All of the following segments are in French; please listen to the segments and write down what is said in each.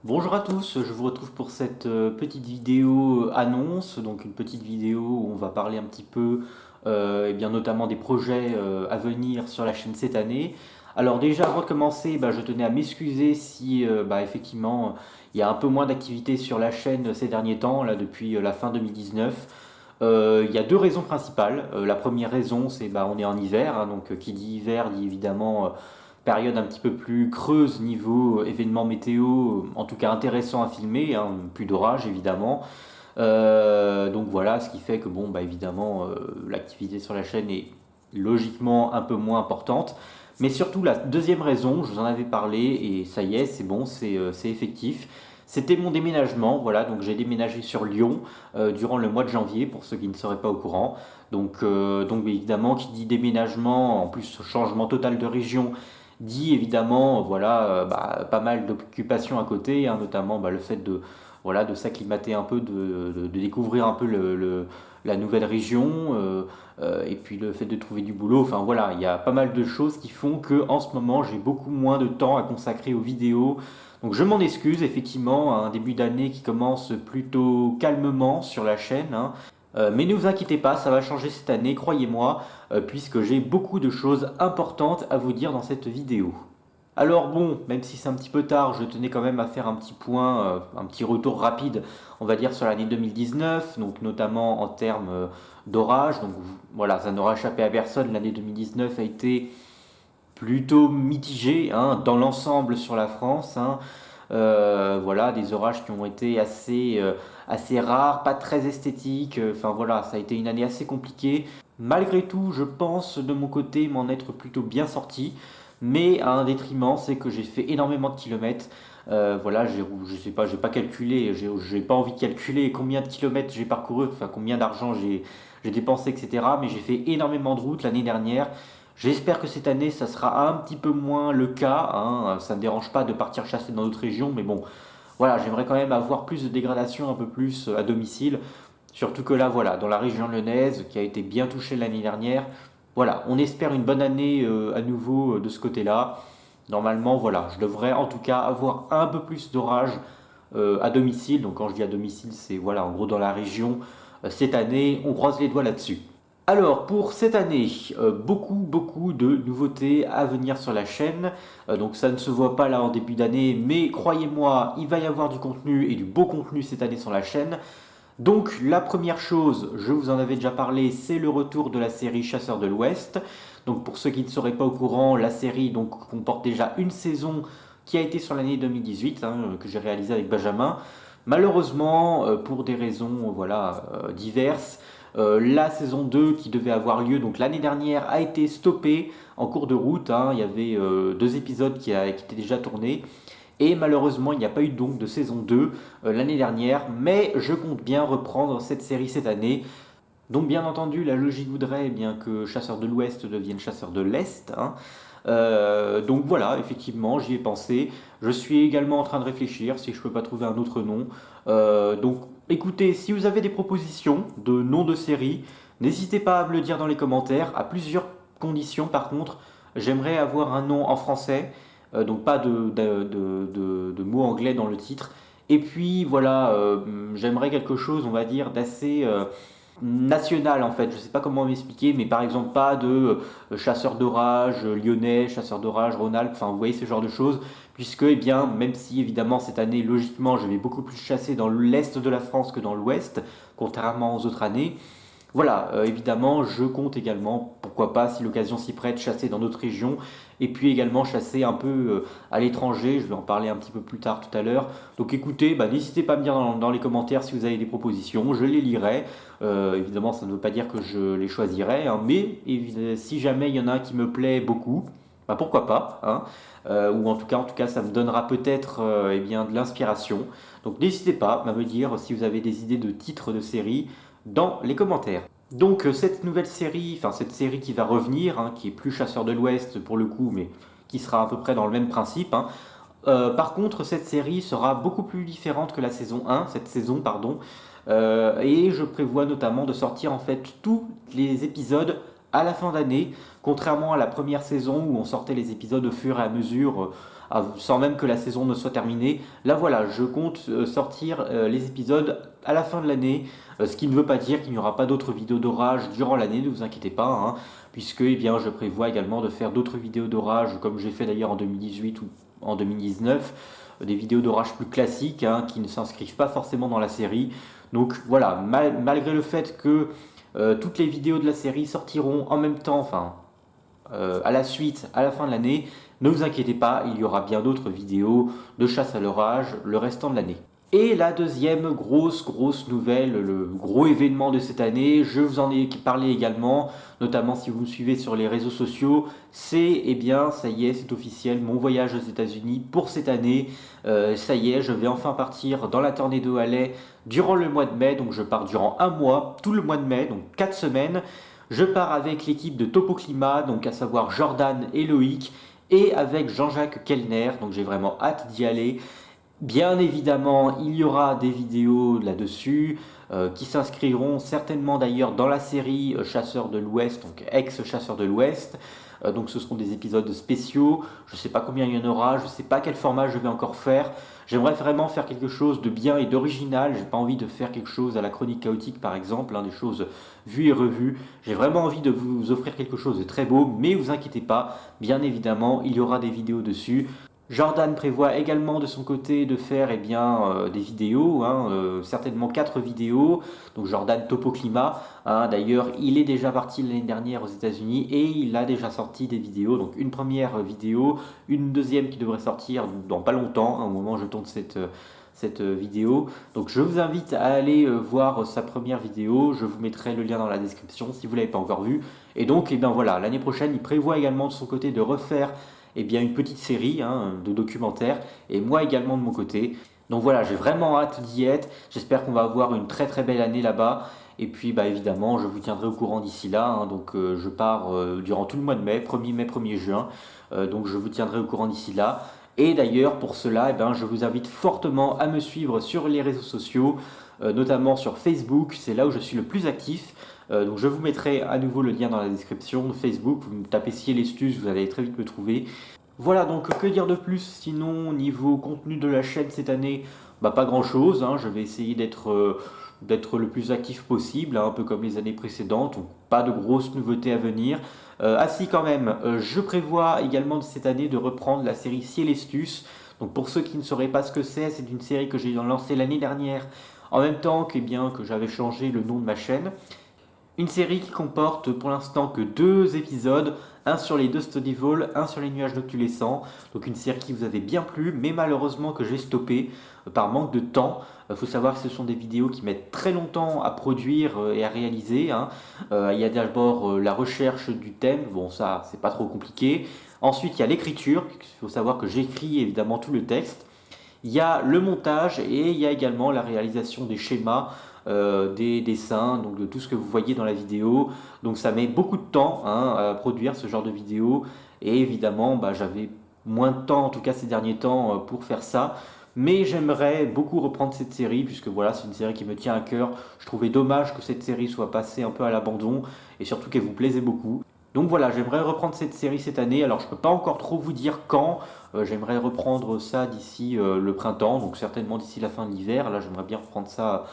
Bonjour à tous, je vous retrouve pour cette petite vidéo annonce, donc une petite vidéo où on va parler un petit peu, et bien notamment des projets à venir sur la chaîne cette année. Alors déjà avant de commencer, je tenais à m'excuser si effectivement il y a un peu moins d'activité sur la chaîne ces derniers temps, là depuis la fin 2019. Il y a deux raisons principales. La première raison, c'est on est en hiver, hein, donc qui dit hiver dit évidemment période un petit peu plus creuse niveau événements météo, en tout cas intéressant à filmer, hein, plus d'orage évidemment. Donc voilà, ce qui fait que évidemment l'activité sur la chaîne est logiquement un peu moins importante. Mais surtout la deuxième raison, je vous en avais parlé et ça y est, c'est bon, c'est effectif. C'était mon déménagement, voilà, donc j'ai déménagé sur Lyon durant le mois de janvier pour ceux qui ne seraient pas au courant. Donc évidemment, qui dit déménagement, en plus changement total de région, dit évidemment voilà pas mal d'occupations à côté, hein, notamment le fait de voilà de s'acclimater un peu, de découvrir un peu la nouvelle région, et puis le fait de trouver du boulot. Enfin voilà, il y a pas mal de choses qui font que en ce moment j'ai beaucoup moins de temps à consacrer aux vidéos. Donc je m'en excuse, effectivement, un début d'année qui commence plutôt calmement sur la chaîne, hein. Mais ne vous inquiétez pas, ça va changer cette année, croyez-moi, puisque j'ai beaucoup de choses importantes à vous dire dans cette vidéo. Alors bon, même si c'est un petit peu tard, je tenais quand même à faire un petit point, un petit retour rapide, on va dire, sur l'année 2019, donc notamment en termes d'orage. Donc voilà, ça n'aura échappé à personne, l'année 2019 a été plutôt mitigée, hein, dans l'ensemble sur la France, hein. Voilà, des orages qui ont été assez rares, pas très esthétiques. Enfin voilà, ça a été une année assez compliquée. Malgré tout, je pense de mon côté m'en être plutôt bien sorti, mais à un détriment, c'est que j'ai fait énormément de kilomètres. Voilà, je sais pas, j'ai pas calculé, j'ai pas envie de calculer combien de kilomètres j'ai parcouru, enfin combien d'argent j'ai dépensé, etc. Mais j'ai fait énormément de routes l'année dernière. J'espère que cette année, ça sera un petit peu moins le cas, hein. Ça ne me dérange pas de partir chasser dans d'autres régions, mais bon, voilà, j'aimerais quand même avoir plus de dégradation, un peu plus à domicile. Surtout que là, voilà, dans la région lyonnaise, qui a été bien touchée l'année dernière, voilà, on espère une bonne année à nouveau de ce côté-là. Normalement, voilà, je devrais en tout cas avoir un peu plus d'orage à domicile. Donc quand je dis à domicile, c'est voilà, en gros dans la région. Cette année, on croise les doigts là-dessus. Alors pour cette année, beaucoup de nouveautés à venir sur la chaîne. Donc ça ne se voit pas là en début d'année, mais croyez-moi, il va y avoir du contenu et du beau contenu cette année sur la chaîne. Donc la première chose, je vous en avais déjà parlé, c'est le retour de la série Chasseurs de l'Ouest. Donc pour ceux qui ne seraient pas au courant, la série donc comporte déjà une saison qui a été sur l'année 2018, hein, que j'ai réalisée avec Benjamin. Malheureusement, pour des raisons voilà, diverses, la saison 2 qui devait avoir lieu donc l'année dernière a été stoppée en cours de route, hein. Il y avait deux épisodes qui étaient déjà tournés. Et malheureusement, il n'y a pas eu donc de saison 2 l'année dernière, mais je compte bien reprendre cette série cette année. Donc bien entendu, la logique voudrait bien que Chasseurs de l'Ouest devienne Chasseurs de l'Est, hein. Donc voilà, effectivement, j'y ai pensé. Je suis également en train de réfléchir si je ne peux pas trouver un autre nom. Donc écoutez, si vous avez des propositions de noms de séries, n'hésitez pas à me le dire dans les commentaires. À plusieurs conditions par contre, j'aimerais avoir un nom en français, donc pas de mots anglais dans le titre. Et puis voilà, j'aimerais quelque chose, on va dire, d'assez national en fait. Je sais pas comment m'expliquer, mais par exemple pas de chasseur d'orage lyonnais, chasseur d'orage Rhône-Alpes, enfin vous voyez ce genre de choses, puisque eh bien même si évidemment cette année logiquement je vais beaucoup plus chasser dans l'est de la France que dans l'ouest, contrairement aux autres années. Voilà, évidemment, je compte également, pourquoi pas, si l'occasion s'y prête, chasser dans d'autres régions, et puis également chasser un peu à l'étranger, je vais en parler un petit peu plus tard tout à l'heure. Donc écoutez, n'hésitez pas à me dire dans les commentaires si vous avez des propositions, je les lirai. Évidemment, ça ne veut pas dire que je les choisirai, hein, mais si jamais il y en a un qui me plaît beaucoup, pourquoi pas, hein. Ou en tout cas, ça me donnera peut-être eh bien, de l'inspiration. Donc n'hésitez pas à me dire si vous avez des idées de titres de séries dans les commentaires. Donc cette nouvelle série, enfin cette série qui va revenir, hein, qui est plus Chasseur de l'Ouest pour le coup, mais qui sera à peu près dans le même principe, hein. Par contre, cette série sera beaucoup plus différente que la saison 1, cette saison, pardon. Et je prévois notamment de sortir en fait tous les épisodes à la fin d'année, contrairement à la première saison où on sortait les épisodes au fur et à mesure, sans même que la saison ne soit terminée. Là voilà, je compte sortir les épisodes à la fin de l'année, ce qui ne veut pas dire qu'il n'y aura pas d'autres vidéos d'orage durant l'année, ne vous inquiétez pas, hein, puisque eh bien, je prévois également de faire d'autres vidéos d'orage, comme j'ai fait d'ailleurs en 2018 ou en 2019, des vidéos d'orage plus classiques, hein, qui ne s'inscrivent pas forcément dans la série. Donc voilà, malgré le fait que toutes les vidéos de la série sortiront en même temps, enfin à la suite, à la fin de l'année, ne vous inquiétez pas, il y aura bien d'autres vidéos de chasse à l'orage le restant de l'année. Et la deuxième grosse nouvelle, le gros événement de cette année, je vous en ai parlé également, notamment si vous me suivez sur les réseaux sociaux, c'est, eh bien, ça y est, c'est officiel, mon voyage aux États-Unis pour cette année. Ça y est, je vais enfin partir dans la Tornado Alley durant le mois de mai, donc je pars durant un mois, tout le mois de mai, donc 4 semaines. Je pars avec l'équipe de Topo Climat, donc à savoir Jordan et Loïc, et avec Jean-Jacques Kellner, donc j'ai vraiment hâte d'y aller. Bien évidemment, il y aura des vidéos là-dessus qui s'inscriront certainement d'ailleurs dans la série Chasseurs de l'Ouest, donc ex-Chasseurs de l'Ouest. Donc ce seront des épisodes spéciaux. Je ne sais pas combien il y en aura, je ne sais pas quel format je vais encore faire. J'aimerais vraiment faire quelque chose de bien et d'original. J'ai pas envie de faire quelque chose à la chronique chaotique par exemple, hein, des choses vues et revues. J'ai vraiment envie de vous offrir quelque chose de très beau, mais vous inquiétez pas, bien évidemment, il y aura des vidéos dessus. Jordan prévoit également de son côté de faire eh bien, des vidéos, hein, certainement 4 vidéos. Donc Jordan Topo Climat, hein, d'ailleurs il est déjà parti l'année dernière aux États-Unis et il a déjà sorti des vidéos. Donc une première vidéo, une deuxième qui devrait sortir dans pas longtemps, hein, au moment où je tourne cette vidéo. Donc je vous invite à aller voir sa première vidéo, je vous mettrai le lien dans la description si vous ne l'avez pas encore vu. Et donc eh bien, voilà, l'année prochaine il prévoit également de son côté de refaire eh bien, une petite série hein, de documentaires, et moi également de mon côté. Donc voilà, j'ai vraiment hâte d'y être. J'espère qu'on va avoir une très belle année là-bas. Et puis bah, évidemment, je vous tiendrai au courant d'ici là. Hein. Donc je pars durant tout le mois de mai, 1er mai, 1er juin. Donc je vous tiendrai au courant d'ici là. Et d'ailleurs, pour cela, eh ben, je vous invite fortement à me suivre sur les réseaux sociaux, notamment sur Facebook. C'est là où je suis le plus actif. Donc je vous mettrai à nouveau le lien dans la description de Facebook. Vous me tapez Cielestus, vous allez très vite me trouver. Voilà, donc que dire de plus sinon niveau contenu de la chaîne cette année, bah pas grand chose, hein. Je vais essayer d'être le plus actif possible, hein, un peu comme les années précédentes, donc pas de grosses nouveautés à venir. Ah si quand même, je prévois également cette année de reprendre la série Cielestus. Donc pour ceux qui ne sauraient pas ce que c'est une série que j'ai lancée l'année dernière, en même temps que, eh bien, que j'avais changé le nom de ma chaîne. Une série qui comporte pour l'instant que 2 épisodes, un sur les deux Study Vol, un sur les nuages noctulescents. Donc une série qui vous avait bien plu, mais malheureusement que j'ai stoppé par manque de temps. Il faut savoir que ce sont des vidéos qui mettent très longtemps à produire et à réaliser. Hein. Il y a d'abord la recherche du thème, bon ça c'est pas trop compliqué. Ensuite il y a l'écriture, il faut savoir que j'écris évidemment tout le texte. Il y a le montage et il y a également la réalisation des schémas, des dessins, donc de tout ce que vous voyez dans la vidéo. Donc ça met beaucoup de temps hein, à produire ce genre de vidéo. Et évidemment, bah, j'avais moins de temps, en tout cas ces derniers temps, pour faire ça. Mais j'aimerais beaucoup reprendre cette série, puisque voilà, c'est une série qui me tient à cœur. Je trouvais dommage que cette série soit passée un peu à l'abandon, et surtout qu'elle vous plaisait beaucoup. Donc voilà, j'aimerais reprendre cette série cette année. Alors je ne peux pas encore trop vous dire quand. J'aimerais reprendre ça d'ici le printemps, donc certainement d'ici la fin de l'hiver. Là, j'aimerais bien reprendre ça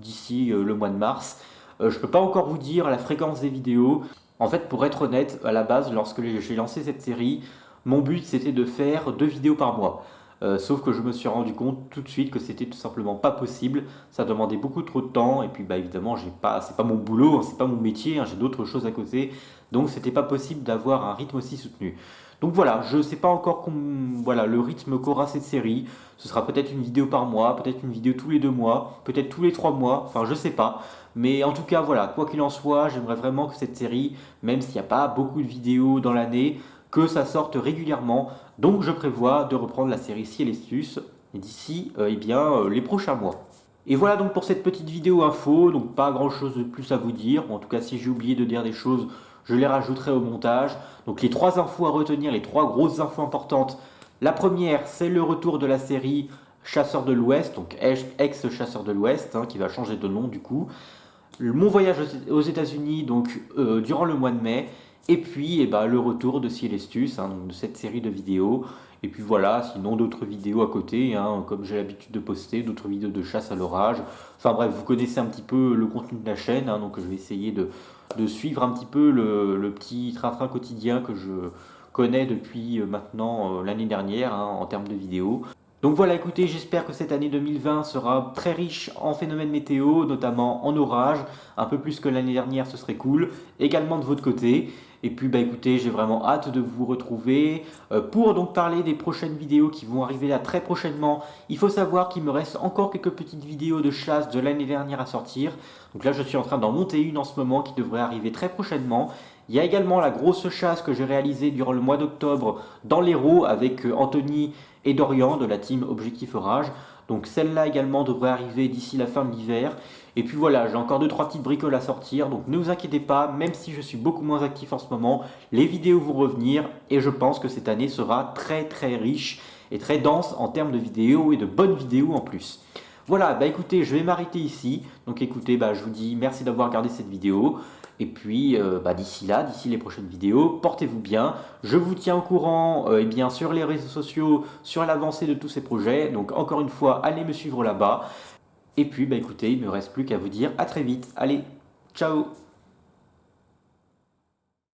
d'ici le mois de mars. Je ne peux pas encore vous dire la fréquence des vidéos. En fait, pour être honnête, à la base, lorsque j'ai lancé cette série, mon but c'était de faire 2 vidéos par mois. Sauf que je me suis rendu compte tout de suite que c'était tout simplement pas possible. Ça demandait beaucoup trop de temps et puis bah évidemment c'est pas mon boulot, hein, c'est pas mon métier, hein, j'ai d'autres choses à côté. Donc c'était pas possible d'avoir un rythme aussi soutenu. Donc voilà, je sais pas encore voilà, le rythme qu'aura cette série. Ce sera peut-être une vidéo par mois, peut-être une vidéo tous les 2 mois, peut-être tous les 3 mois, enfin je sais pas. Mais en tout cas voilà, quoi qu'il en soit, j'aimerais vraiment que cette série, même s'il n'y a pas beaucoup de vidéos dans l'année, que ça sorte régulièrement. Donc je prévois de reprendre la série Cielestus d'ici les prochains mois. Et voilà donc pour cette petite vidéo info, donc pas grand chose de plus à vous dire. En tout cas si j'ai oublié de dire des choses, je les rajouterai au montage. Donc les 3 infos à retenir, les 3 grosses infos importantes. La première, c'est le retour de la série Chasseurs de l'Ouest, donc ex-Chasseurs de l'Ouest, hein, qui va changer de nom du coup. mon voyage aux États-Unis donc durant le mois de mai, et puis le retour de Célestus, hein, donc de cette série de vidéos. Et puis voilà, sinon d'autres vidéos à côté, hein, comme j'ai l'habitude de poster, d'autres vidéos de chasse à l'orage. Enfin bref, vous connaissez un petit peu le contenu de la chaîne, hein, donc je vais essayer de suivre un petit peu le petit train-train quotidien que je connais depuis maintenant l'année dernière, hein, en termes de vidéos. Donc voilà, écoutez, j'espère que cette année 2020 sera très riche en phénomènes météo, notamment en orage, un peu plus que l'année dernière, ce serait cool, également de votre côté. Et puis écoutez, j'ai vraiment hâte de vous retrouver pour donc parler des prochaines vidéos qui vont arriver là très prochainement. Il faut savoir qu'il me reste encore quelques petites vidéos de chasse de l'année dernière à sortir. Donc là, je suis en train d'en monter une en ce moment qui devrait arriver très prochainement. Il y a également la grosse chasse que j'ai réalisée durant le mois d'octobre dans l'Hérault avec Anthony et Dorian de la team Objectif Orage. Donc celle-là également devrait arriver d'ici la fin de l'hiver. Et puis voilà, j'ai encore 2-3 petites bricoles à sortir, donc ne vous inquiétez pas, même si je suis beaucoup moins actif en ce moment, les vidéos vont revenir et je pense que cette année sera très très riche et très dense en termes de vidéos et de bonnes vidéos en plus. Voilà, écoutez, je vais m'arrêter ici. Donc écoutez, je vous dis merci d'avoir regardé cette vidéo. Et puis d'ici là, d'ici les prochaines vidéos, portez-vous bien. Je vous tiens au courant sur les réseaux sociaux, sur l'avancée de tous ces projets. Donc encore une fois, allez me suivre là-bas. Et puis écoutez, il ne me reste plus qu'à vous dire à très vite. Allez, ciao!